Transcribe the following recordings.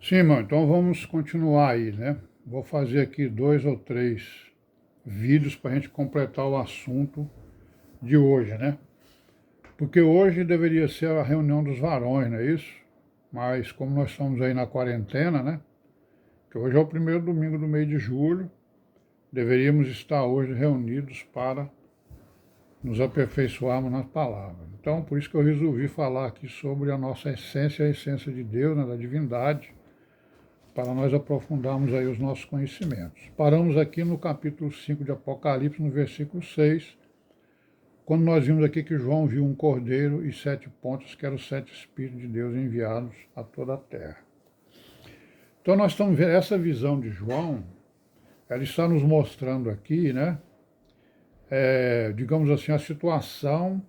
Sim, irmão, então vamos continuar aí, né? Vou fazer aqui 2 ou 3 vídeos para a gente completar o assunto de hoje, né? Porque hoje deveria ser a reunião dos varões, não é isso? Mas como nós estamos aí na quarentena, né? Que hoje é o primeiro domingo do mês de julho, deveríamos estar hoje reunidos para nos aperfeiçoarmos na palavra. Então, por isso que eu resolvi falar aqui sobre a nossa essência, a essência de Deus, né, da divindade, para nós aprofundarmos aí os nossos conhecimentos. Paramos aqui no capítulo 5 de Apocalipse, no versículo 6, quando nós vimos aqui que João viu um cordeiro e 7 pontas, que eram os 7 Espíritos de Deus enviados a toda a terra. Então nós estamos vendo essa visão de João, ela está nos mostrando aqui, né, digamos assim, a situação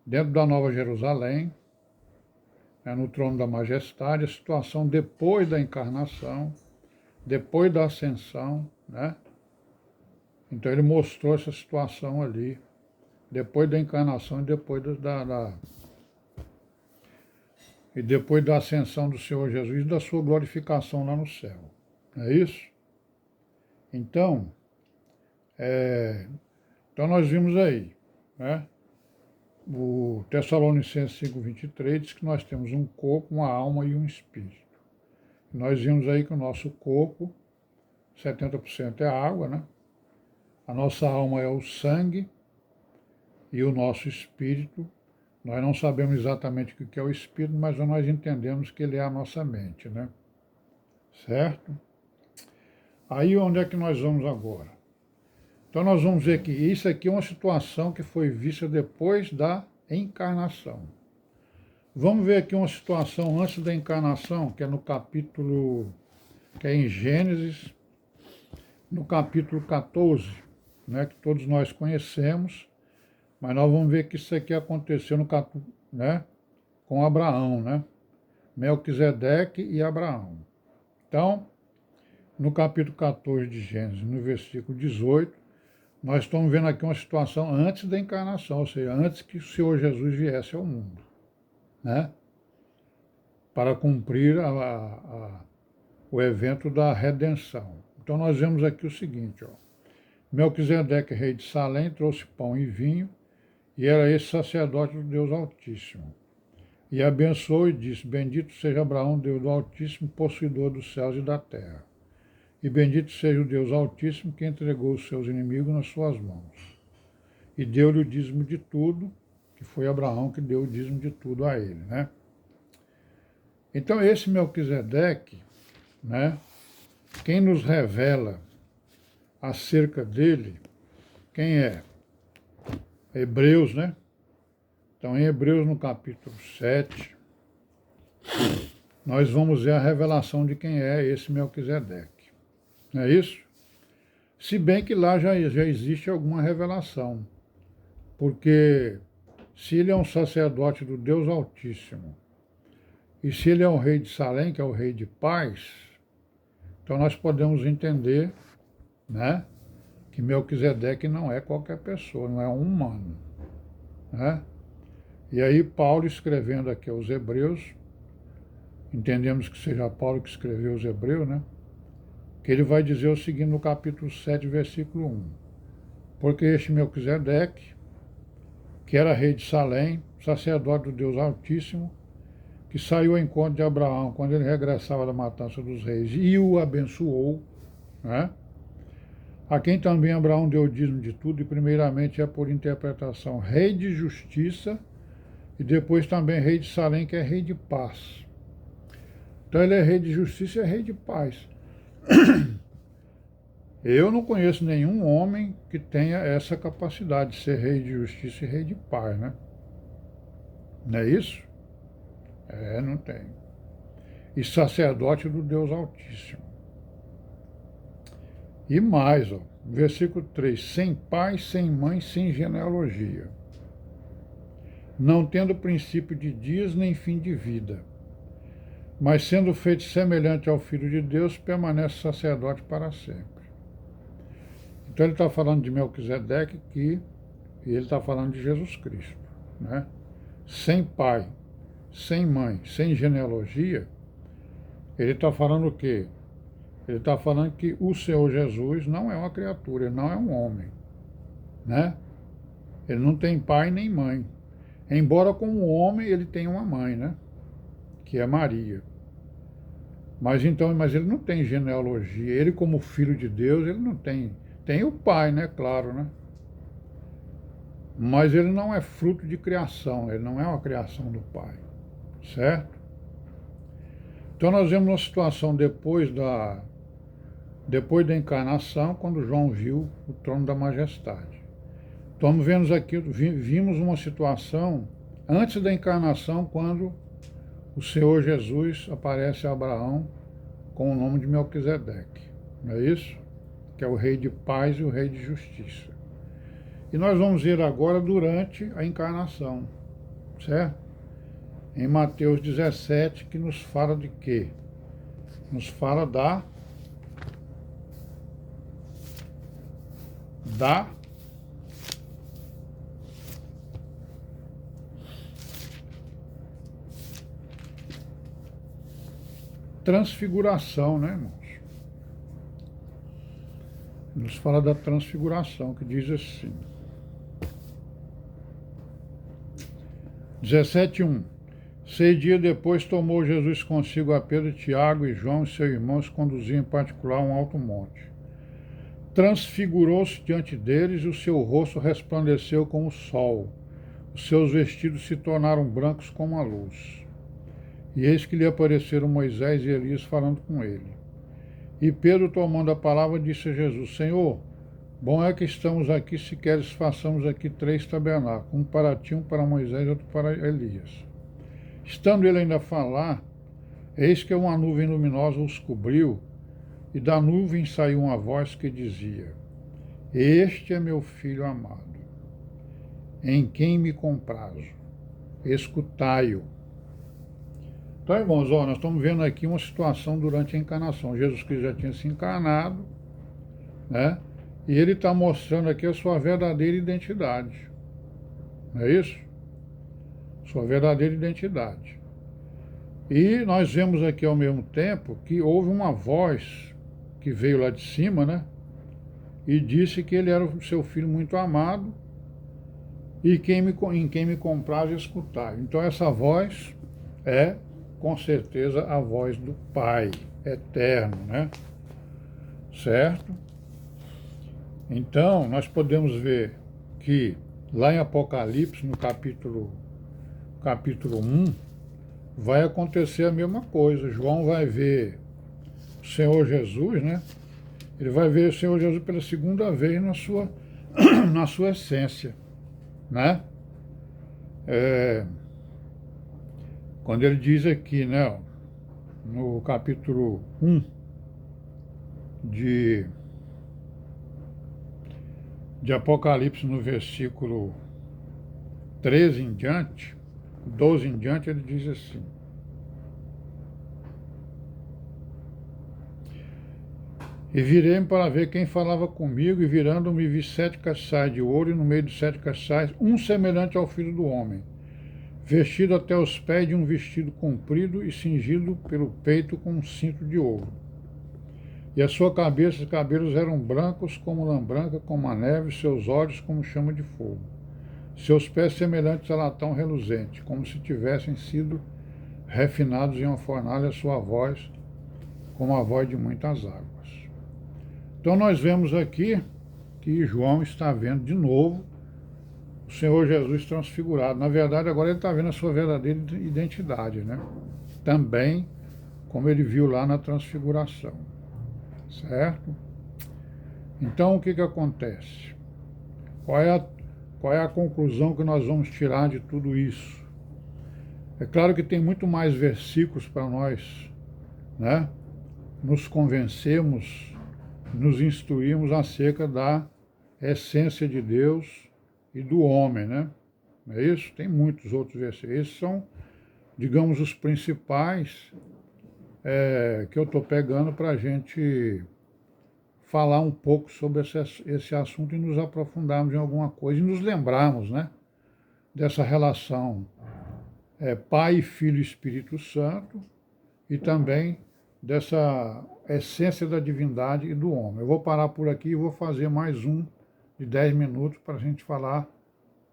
dentro da Nova Jerusalém, né, no trono da majestade, a situação depois da encarnação, depois da ascensão, né? Então ele mostrou essa situação ali, depois da encarnação e depois da ascensão do Senhor Jesus e da sua glorificação lá no céu. Não é isso? Então, então nós vimos aí, né? O Tessalonicenses 5:23 diz que nós temos um corpo, uma alma e um espírito. Nós vimos aí que o nosso corpo, 70% é água, né? A nossa alma é o sangue e o nosso espírito. Nós não sabemos exatamente o que é o espírito, mas nós entendemos que ele é a nossa mente, né? Certo? Aí onde é que nós vamos agora? Então nós vamos ver que isso aqui é uma situação que foi vista depois da encarnação. Vamos ver aqui uma situação antes da encarnação, que é no capítulo, que é em Gênesis, no capítulo 14, né, que todos nós conhecemos, mas nós vamos ver que isso aqui aconteceu no capítulo, né, com Abraão, né? Melquisedeque e Abraão. Então, no capítulo 14 de Gênesis, no versículo 18, nós estamos vendo aqui uma situação antes da encarnação, ou seja, antes que o Senhor Jesus viesse ao mundo, né? Para cumprir o evento da redenção. Então nós vemos aqui o seguinte, ó. Melquisedeque, rei de Salém, trouxe pão e vinho, e era esse sacerdote do Deus Altíssimo. E abençoou e disse, bendito seja Abraão, Deus do Altíssimo, possuidor dos céus e da terra. E bendito seja o Deus Altíssimo, que entregou os seus inimigos nas suas mãos. E deu-lhe o dízimo de tudo, que foi Abraão que deu o dízimo de tudo a ele, né? Então esse Melquisedeque, né, quem nos revela acerca dele, quem é? Hebreus, né? Então em Hebreus no capítulo 7, nós vamos ver a revelação de quem é esse Melquisedeque. Não é isso? Se bem que lá já existe alguma revelação, porque se ele é um sacerdote do Deus Altíssimo, e se ele é um rei de Salém, que é o rei de paz, então nós podemos entender, né, que Melquisedeque não é qualquer pessoa, não é um humano, né? E aí Paulo, escrevendo aqui aos Hebreus, entendemos que seja Paulo que escreveu os Hebreus, né? Que ele vai dizer o seguinte no capítulo 7, versículo 1. Porque este Melquisedeque, que era rei de Salém, sacerdote do Deus Altíssimo, que saiu ao encontro de Abraão quando ele regressava da matança dos reis e o abençoou, né? A quem também Abraão deu o dízimo de tudo, e primeiramente é por interpretação rei de justiça, e depois também rei de Salém, que é rei de paz. Então ele é rei de justiça e é rei de paz. Eu não conheço nenhum homem que tenha essa capacidade de ser rei de justiça e rei de paz, né? Não é isso? Não tem. E sacerdote do Deus Altíssimo. E mais, ó, versículo 3, sem pai, sem mãe, sem genealogia, não tendo princípio de dias nem fim de vida, mas sendo feito semelhante ao Filho de Deus, permanece sacerdote para sempre. Então ele está falando de Melquisedeque e ele está falando de Jesus Cristo, né? Sem pai, sem mãe, sem genealogia, Ele está falando o quê? Ele está falando que o Senhor Jesus não é uma criatura, ele não é um homem, né? Ele não tem pai nem mãe. Embora como homem ele tenha uma mãe, né? Que é Maria. Mas ele não tem genealogia. Ele como filho de Deus, ele não tem. Tem o pai, né? Claro, né? Mas ele não é fruto de criação, ele não é uma criação do pai, certo? Então nós vemos uma situação depois da encarnação, quando João viu o trono da majestade. Estamos vendo aqui, vimos uma situação antes da encarnação, quando o Senhor Jesus aparece a Abraão com o nome de Melquisedeque, não é isso? Que é o rei de paz e o rei de justiça. E nós vamos ver agora durante a encarnação, certo? Em Mateus 17, que nos fala de quê? Nos fala da transfiguração, né, irmãos? Nos fala da transfiguração, que diz assim. 17:1. 6 dias depois tomou Jesus consigo a Pedro, Tiago e João e seus irmãos, conduziam em particular a um alto monte. Transfigurou-se diante deles e o seu rosto resplandeceu como o sol. Os seus vestidos se tornaram brancos como a luz. E eis que lhe apareceram Moisés e Elias falando com ele. E Pedro, tomando a palavra, disse a Jesus: Senhor, bom é que estamos aqui, se queres façamos aqui 3 tabernáculos, um para ti, um para Moisés e outro para Elias. Estando ele ainda a falar, eis que uma nuvem luminosa os cobriu, e da nuvem saiu uma voz que dizia: Este é meu filho amado, em quem me comprazo, escutai-o. Então, irmãos, nós estamos vendo aqui uma situação durante a encarnação. Jesus Cristo já tinha se encarnado, né? E ele está mostrando aqui a sua verdadeira identidade. Não é isso? Sua verdadeira identidade. E nós vemos aqui ao mesmo tempo que houve uma voz que veio lá de cima, né? E disse que ele era o seu filho muito amado e em quem me compraz escutar. Então essa voz é, com certeza, a voz do Pai eterno, né? Certo? Então, nós podemos ver que lá em Apocalipse, no capítulo 1, vai acontecer a mesma coisa. João vai ver o Senhor Jesus, né? Ele vai ver o Senhor Jesus pela segunda vez na sua essência, né? Quando ele diz aqui, né, no capítulo 1 de Apocalipse, no versículo 13 em diante, 12 em diante, ele diz assim: E virei-me para ver quem falava comigo, e virando-me vi 7 castiçais de ouro, e no meio dos 7 castiçais, um semelhante ao Filho do Homem, vestido até os pés de um vestido comprido e cingido pelo peito com um cinto de ouro. E a sua cabeça e cabelos eram brancos como lã branca, como a neve, seus olhos como chama de fogo. Seus pés semelhantes a latão reluzente, como se tivessem sido refinados em uma fornalha, sua voz como a voz de muitas águas. Então nós vemos aqui que João está vendo de novo o Senhor Jesus transfigurado. Na verdade, agora ele está vendo a sua verdadeira identidade, né? Também como ele viu lá na transfiguração. Certo? Então, o que acontece? Qual é a conclusão que nós vamos tirar de tudo isso? É claro que tem muito mais versículos para nós, né, nos convencermos, nos instruirmos acerca da essência de Deus e do homem, né? Não é isso? Tem muitos outros versículos. Esses são, digamos, os principais que eu estou pegando para a gente falar um pouco sobre esse assunto e nos aprofundarmos em alguma coisa e nos lembrarmos, né, dessa relação Pai, Filho e Espírito Santo, e também dessa essência da divindade e do homem. Eu vou parar por aqui e vou fazer mais um de 10 minutos para a gente falar,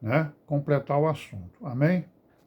né, completar o assunto. Amém?